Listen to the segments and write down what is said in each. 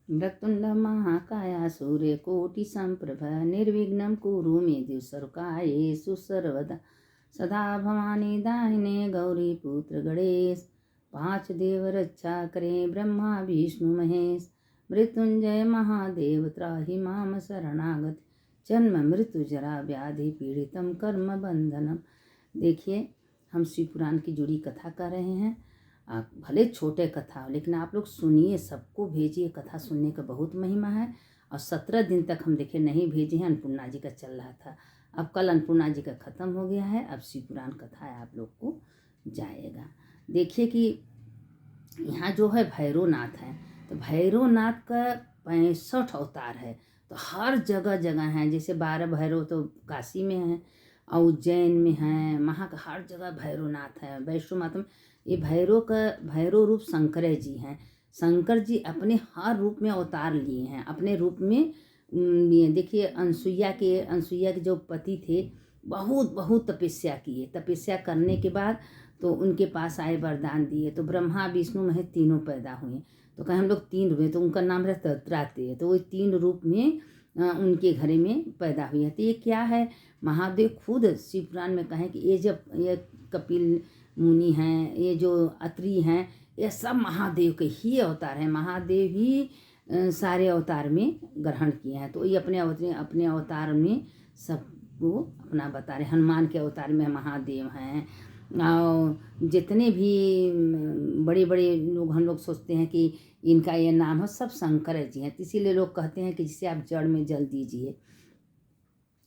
वक्रतुंड महाकाय सूर्यकोटिसम्प्रभ निर्विघ्नं कुरु मे दिवसर्कायेषु सर्वदा सदा भवानी दाहिने गौरी पुत्र गणेश। पांच देव रक्षा करे ब्रह्मा विष्णु महेश। मृत्युंजय महादेव त्राहि माम शरणागत। जन्म मृत्यु जरा व्याधि पीड़ितम कर्म बंधनम। देखिए, हम शिव पुराण की जुड़ी कथा कर रहे हैं। भले छोटे कथा हो, लेकिन आप लोग सुनिए, सबको भेजिए। कथा सुनने का बहुत महिमा है। और 17 दिन तक हम देखे नहीं भेजे हैं। अन्नपूर्णा जी का चल रहा था, अब कल अन्नपूर्णा जी का ख़त्म हो गया है। अब शिव पुराण कथा है, आप लोग को जाएगा। देखिए कि यहाँ जो है भैरवनाथ है, तो भैरवनाथ का 65 अवतार है। तो हर जगह जगह हैं। जैसे 12 भैरव तो काशी में हैं, और उज्जैन में हैं, वहाँ का हर जगह भैरवनाथ है। वैष्णो माता में ये भैरव रूप शंकर जी हैं। शंकर जी अपने हर रूप में अवतार लिए हैं। अपने रूप में ये देखिए, अनसुईया के जो पति थे, बहुत बहुत तपस्या किए। तपस्या करने के बाद तो उनके पास आए, वरदान दिए। तो ब्रह्मा विष्णु महेश तीनों पैदा हुए। तो कहें हम लोग 3 हुए, तो उनका नाम है दत्तात्रेय। तो वो 3 रूप में उनके घरे में पैदा हुई है। तो ये क्या है, महादेव खुद शिव पुराण में कहें कि ये कपिल मुनि हैं, ये जो अत्रि हैं, ये सब महादेव के ही अवतार हैं। महादेव ही सारे अवतार में ग्रहण किए हैं। तो ये अपने अवतार में सबको अपना बता रहे। हनुमान के अवतार में महादेव हैं। और जितने भी बड़े बड़े लोग, हम लोग सोचते हैं कि इनका ये नाम है, सब शंकर जी हैं। इसीलिए लोग कहते हैं कि जिसे आप जड़ में जल दीजिए।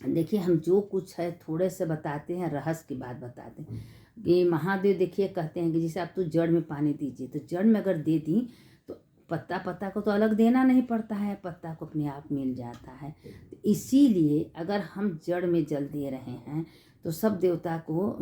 देखिए, हम जो कुछ है थोड़े से बताते हैं, रहस्य की बात बताते हैं कि महादेव देखिए कहते हैं कि जैसे आप तो जड़ में पानी दीजिए, तो जड़ में अगर दे दी तो पत्ता को तो अलग देना नहीं पड़ता है, पत्ता को अपने आप मिल जाता है। तो इसीलिए अगर हम जड़ में जल दे रहे हैं, तो सब देवता को,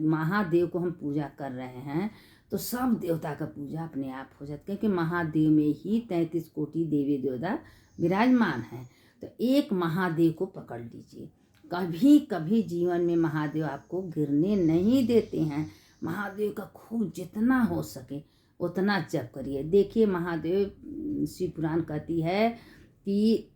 महादेव को हम पूजा कर रहे हैं, तो सब देवता का पूजा अपने आप हो जाता है। क्योंकि महादेव में ही 33 कोटि देवी देवता विराजमान हैं। तो एक महादेव को पकड़ लीजिए। कभी कभी जीवन में महादेव आपको गिरने नहीं देते हैं। महादेव का खूब जितना हो सके उतना जप करिए। देखिए, महादेव शिव पुराण कहती है कि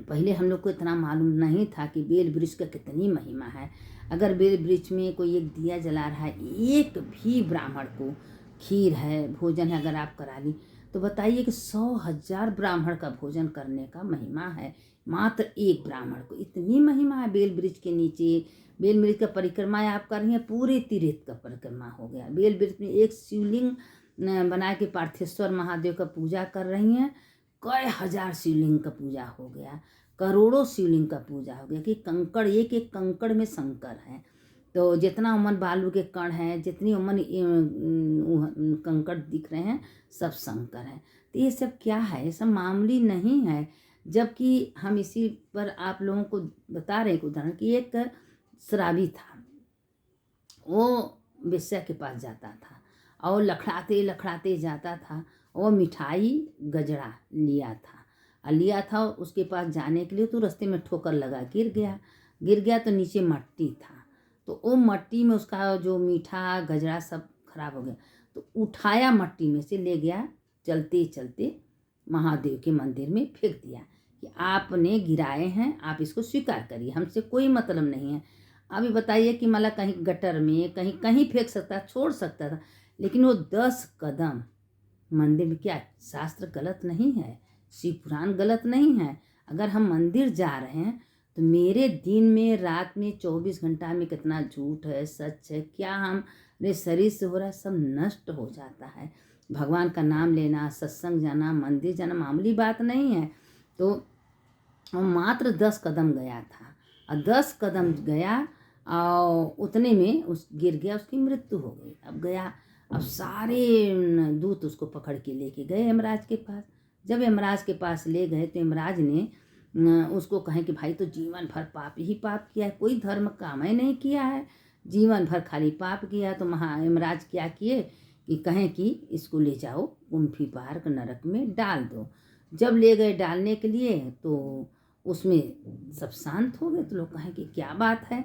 पहले हम लोग को इतना मालूम नहीं था कि बेल वृक्ष का कितनी महिमा है। अगर बेल वृक्ष में कोई एक दिया जला रहा है, एक भी ब्राह्मण को खीर है, भोजन है, अगर आप करा ली, तो बताइए कि 100,000 ब्राह्मण का भोजन करने का महिमा है मात्र एक ब्राह्मण को। इतनी महिमा है बेल वृक्ष के नीचे। बेल वृक्ष का परिक्रमा आप कर रही हैं, पूरे तीर्थ का परिक्रमा हो गया। बेल वृक्ष में एक शिवलिंग बना के पार्थेश्वर महादेव का पूजा कर रही हैं, कई हजार शिवलिंग का पूजा हो गया, करोड़ों शिवलिंग का पूजा हो गया। कि कंकड़, एक एक कंकड़ में शंकर है। तो जितना उमन बालू के कण हैं, जितनी उमन कंकड़ दिख रहे हैं, सब शंकर हैं। तो ये सब क्या है, ये सब मामूली नहीं है। जबकि हम इसी पर आप लोगों को बता रहे हैं उदाहरण कि एक शराबी था, वो वेश्या के पास जाता था और लखड़ाते लखड़ाते जाता था। वो मिठाई गजरा लिया था उसके पास जाने के लिए। तो रास्ते में ठोकर लगा, गिर गया। तो नीचे मट्टी था, तो वो मट्टी में उसका जो मीठा गजरा सब खराब हो गया। तो उठाया, मट्टी में से ले गया, चलते चलते महादेव के मंदिर में फेंक दिया कि आपने गिराए हैं, आप इसको स्वीकार करिए, हमसे कोई मतलब नहीं है। अभी बताइए कि मतलब कहीं गटर में, कहीं कहीं फेंक सकता, छोड़ सकता था, लेकिन वो 10 कदम मंदिर में। क्या शास्त्र गलत नहीं है, शिव पुराण गलत नहीं है। अगर हम मंदिर जा रहे हैं तो मेरे दिन में, रात में, 24 घंटा में कितना झूठ है, सच है, क्या हमारे शरीर से हो रहा है, सब नष्ट हो जाता है। भगवान का नाम लेना, सत्संग जाना, मंदिर जाना मामूली बात नहीं है। तो वो मात्र 10 कदम गया था, और 10 कदम गया और उतने में गिर गया, उसकी मृत्यु हो गई। अब सारे दूत उसको पकड़ के लेके गए यमराज के पास। जब यमराज के पास ले गए तो यमराज ने उसको कहे कि भाई, तो जीवन भर पाप ही पाप किया है, कोई धर्म काम ही नहीं किया है, जीवन भर खाली पाप किया। तो यमराज क्या किए कि कहें कि इसको ले जाओ कुम्भी पार्क नरक में डाल दो। जब ले गए डालने के लिए तो उसमें सब शांत हो गए। तो लोग कहें कि क्या बात है।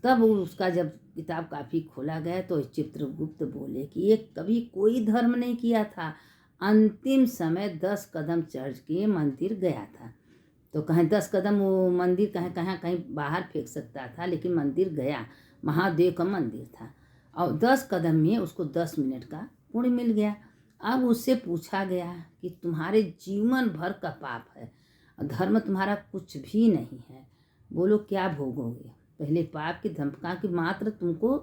तब उसका जब किताब काफ़ी खोला गया तो चित्रगुप्त बोले कि ये कभी कोई धर्म नहीं किया था, अंतिम समय 10 कदम चढ़ के मंदिर गया था। तो कहीं 10 कदम वो मंदिर कहीं बाहर फेंक सकता था, लेकिन मंदिर गया, महादेव का मंदिर था। और 10 कदम में उसको 10 मिनट का पुण्य मिल गया। अब उससे पूछा गया कि तुम्हारे जीवन भर का पाप है, धर्म तुम्हारा कुछ भी नहीं है, बोलो क्या भोगोगे। पहले पाप की धमका कि मात्र तुमको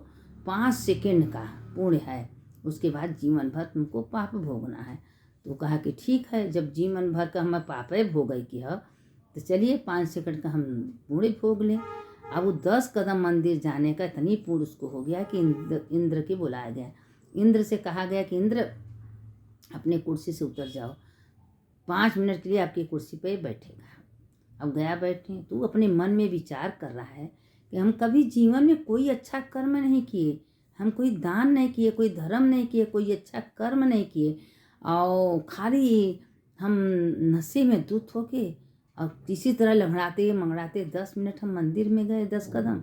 5 सेकंड का पुण्य है, उसके बाद जीवन भर तुमको पाप भोगना है। तो कहा कि ठीक है, जब जीवन भर का हमें पाप है भोगे कि हो, तो चलिए 5 सेकंड का हम पुण्य भोग लें। अब वो 10 कदम मंदिर जाने का इतनी पुण्य उसको हो गया कि इंद्र के बुलाया गया। इंद्र से कहा गया कि इंद्र अपने कुर्सी से उतर जाओ, 5 मिनट के लिए आपकी कुर्सी पे बैठेगा। अब गया बैठे, तो अपने मन में विचार कर रहा है कि हम कभी जीवन में कोई अच्छा कर्म नहीं किए, हम कोई दान नहीं किए, कोई धर्म नहीं किए, कोई अच्छा कर्म नहीं किए, और खाली हम नशे में धुत होके और किसी तरह लंगड़ाते मंगड़ाते 10 मिनट हम मंदिर में गए, 10 कदम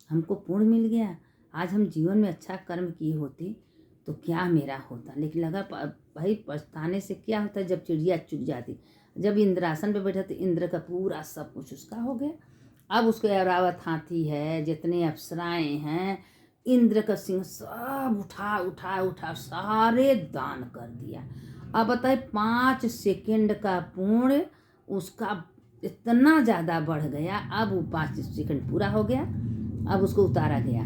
हमको पुण्य मिल गया। आज हम जीवन में अच्छा कर्म किए होते तो क्या मेरा होता। लेकिन लगा भाई पछताने से क्या होता है, जब चिड़िया चुग जाती। जब इंद्रासन पे बैठा तो इंद्र का पूरा सब कुछ उसका हो गया। अब उसके ऐरावत हाथी है, जितने अप्सराएं हैं, इंद्र का सिंह सब उठा उठा उठा सारे दान कर दिया। अब बताए 5 सेकंड का पुण्य उसका इतना ज़्यादा बढ़ गया। अब वो 5 सेकंड पूरा हो गया, अब उसको उतारा गया,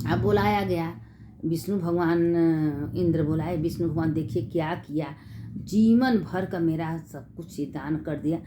अब बुलाया गया विष्णु भगवान। इंद्र बुलाए, विष्णु भगवान देखिए क्या किया, जीवन भर का मेरा सब कुछ ही दान कर दिया।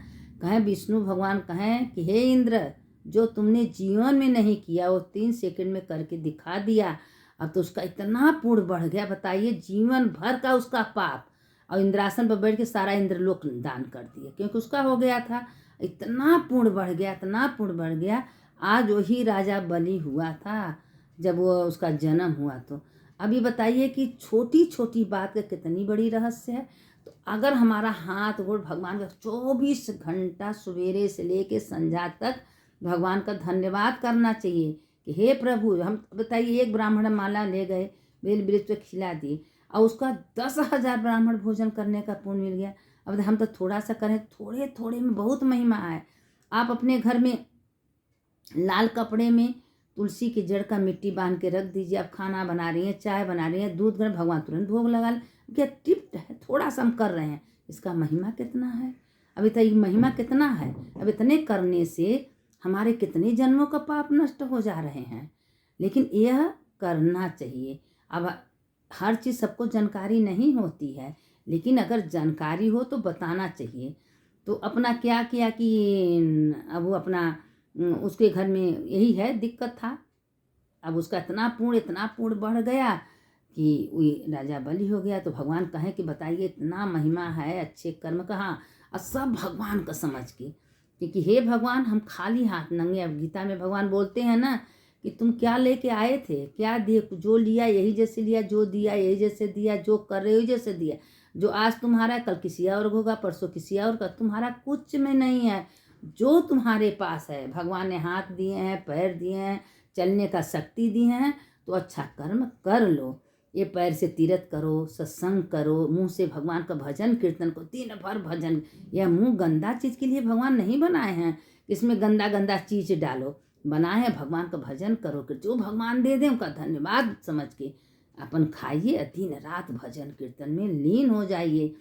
कहें विष्णु भगवान कहें कि हे इंद्र, जो तुमने जीवन में नहीं किया वो 3 सेकंड में करके दिखा दिया। अब तो उसका इतना पुण्य बढ़ गया, बताइए जीवन भर का उसका पाप, और इंद्रासन पर बैठ के सारा इंद्रलोक दान कर दिया, क्योंकि उसका हो गया था। इतना पुण्य बढ़ गया, इतना पुण्य बढ़ गया। आज वही राजा बलि हुआ था जब वो उसका जन्म हुआ। तो अभी बताइए कि छोटी छोटी बात का कितनी बड़ी रहस्य है। तो अगर हमारा हाथ गोड़ भगवान का 24 घंटा सवेरे से लेके संध्या तक भगवान का धन्यवाद करना चाहिए कि हे प्रभु, हम बताइए एक ब्राह्मण माला ले गए, बेल वृक्ष पे खिला दिए, और उसका 10,000 ब्राह्मण भोजन करने का पुण्य मिल गया। अब हम तो थोड़ा सा करें, थोड़े थोड़े में बहुत महिमा है। आप अपने घर में लाल कपड़े में तुलसी की जड़ का मिट्टी बांध के रख दीजिए। आप खाना बना रही हैं, चाय बना रही हैं, दूध गर्म, भगवान तुरंत भोग लगा लें। क्या टिप्ट है, थोड़ा सा हम कर रहे हैं, इसका महिमा कितना है। अभी तक महिमा कितना है। अब इतने करने से हमारे कितने जन्मों का पाप नष्ट हो जा रहे हैं। लेकिन यह करना चाहिए। अब हर चीज़ सबको जानकारी नहीं होती है, लेकिन अगर जानकारी हो तो बताना चाहिए। तो अपना क्या किया कि अब वो अपना उसके घर में यही है दिक्कत था। अब उसका इतना पुण्य बढ़ गया कि वही राजा बलि हो गया। तो भगवान कहें कि बताइए इतना महिमा है अच्छे कर्म का। हाँ, और सब भगवान का समझ के, क्योंकि हे भगवान हम खाली हाथ नंगे। अब गीता में भगवान बोलते हैं ना कि तुम क्या लेके आए थे, क्या दिए, जो लिया यही जैसे लिया, जो दिया यही जैसे दिया, जो कर रहे हो जैसे दिया, जो आज तुम्हारा कल किसी और होगा, परसों किसी और का, तुम्हारा कुछ में नहीं है। जो तुम्हारे पास है, भगवान ने हाथ दिए हैं, पैर दिए हैं, चलने का शक्ति दी हैं, तो अच्छा कर्म कर लो। ये पैर से तीर्थ करो, सत्संग करो, मुंह से भगवान का भजन कीर्तन करो, दिन भर भजन। यह मुंह गंदा चीज़ के लिए भगवान नहीं बनाए हैं, इसमें गंदा गंदा चीज़ डालो। बनाए हैं भगवान का भजन करो, कि जो भगवान दे दें उनका धन्यवाद समझ के अपन खाइए, दिन रात भजन कीर्तन में लीन हो जाइए।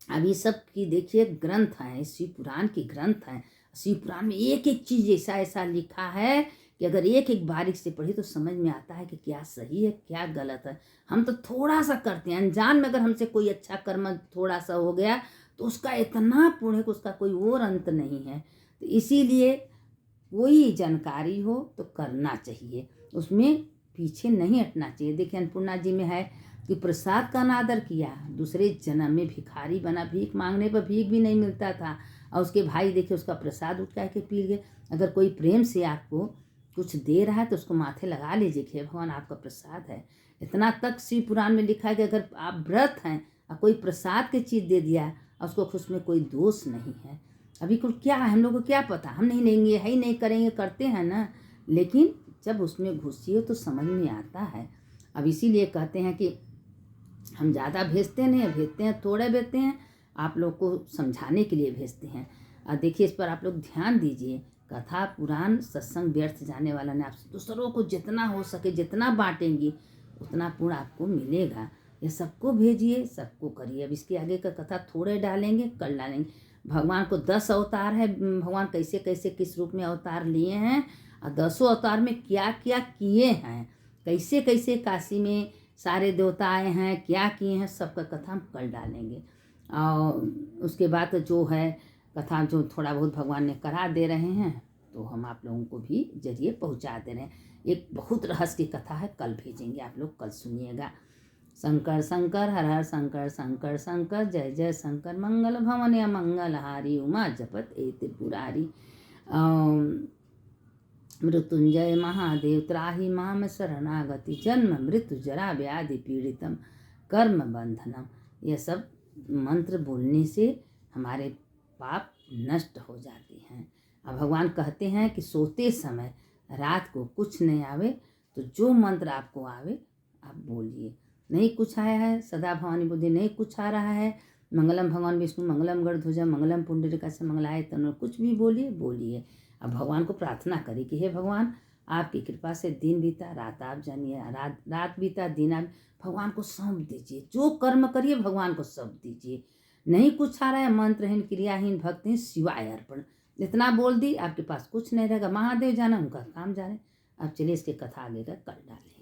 अब ये सब की देखिए ग्रंथ हैं, शिव पुराण के ग्रंथ हैं। शिव पुराण में एक एक चीज़ ऐसा ऐसा लिखा है कि अगर एक एक बारीक से पढ़े तो समझ में आता है कि क्या सही है क्या गलत है। हम तो थोड़ा सा करते हैं, अनजान में अगर हमसे कोई अच्छा कर्म थोड़ा सा हो गया तो उसका इतना पुण्य कि उसका कोई और अंत नहीं है। तो इसीलिए कोई जानकारी हो तो करना चाहिए, उसमें पीछे नहीं हटना चाहिए। देखिए अन्नपूर्णा जी में है कि प्रसाद का अनादर किया, दूसरे जन्म में भिखारी बना, भीख मांगने पर भीख भी नहीं मिलता था, और उसके भाई देखिए उसका प्रसाद उठ के पी गए। अगर कोई प्रेम से आपको कुछ दे रहा है तो उसको माथे लगा लीजिए कि भगवान आपका प्रसाद है। इतना तक शिव पुराण में लिखा है कि अगर आप व्रत हैं और कोई प्रसाद की चीज़ दे दिया और उसको उसमें कोई दोष नहीं है। अभी कुल क्या है, हम लोग को क्या पता, हम नहीं लेंगे, है ही नहीं करेंगे, करते हैं ना, लेकिन जब उसमें घुसिए तो समझ में आता है। अब इसीलिए कहते हैं कि हम ज़्यादा भेजते नहीं हैं, भेजते हैं थोड़े भेजते हैं, आप लोग को समझाने के लिए भेजते हैं। और देखिए इस पर आप लोग ध्यान दीजिए। कथा पुराण सत्संग व्यर्थ जाने वाला नहीं। आप दूसरों को जितना हो सके जितना बांटेंगी उतना पुण्य आपको मिलेगा। ये सबको भेजिए, सबको करिए। अब इसके आगे का कथा थोड़े डालेंगे, कल डालेंगे। भगवान को 10 अवतार है, भगवान कैसे कैसे किस रूप में अवतार लिए हैं और 10 अवतार में क्या क्या किए हैं, कैसे कैसे काशी में सारे देवता आए हैं, क्या किए हैं, सबका कथा हम कल डालेंगे। और उसके बाद जो है कथा जो थोड़ा बहुत भगवान ने करा दे रहे हैं तो हम आप लोगों को भी जरिए पहुंचा दे रहे हैं। एक बहुत रहस्य की कथा है, कल भेजेंगे, आप लोग कल सुनिएगा। शंकर शंकर हर हर शंकर शंकर शंकर जय जय शंकर मंगल भवन या मंगलहारी उमा जपत ए त्रिपुरारी। मृत्युंजय महादेव त्राहि माम शरणागति जन्म मृत्यु जरा व्याधि पीड़ितम कर्म बंधनम। यह सब मंत्र बोलने से हमारे पाप नष्ट हो जाते हैं। अब भगवान कहते हैं कि सोते समय रात को कुछ नहीं आवे तो जो मंत्र आपको आवे आप बोलिए। नहीं कुछ आया है, सदा भवानी बुद्धि नहीं कुछ आ रहा है, मंगलम भगवान विष्णु मंगलम गरुड़ध्वज मंगलम पुंडरीकाक्ष मंगलाय तनु, कुछ भी बोलिए। अब भगवान को प्रार्थना करें कि हे भगवान आपकी कृपा से दिन बीता रात आप जानिए, रात बीता दिन आप भगवान को सौंप दीजिए। जो कर्म करिए भगवान को सौंप दीजिए। नहीं कुछ आ रहा है, मंत्रहीन क्रियाहीन भक्तिहीन शिवाय अर्पण इतना बोल दी, आपके पास कुछ नहीं रहेगा। महादेव जाना उनका काम जाने। अब चलिए इसके कथा आगे का कल डालें।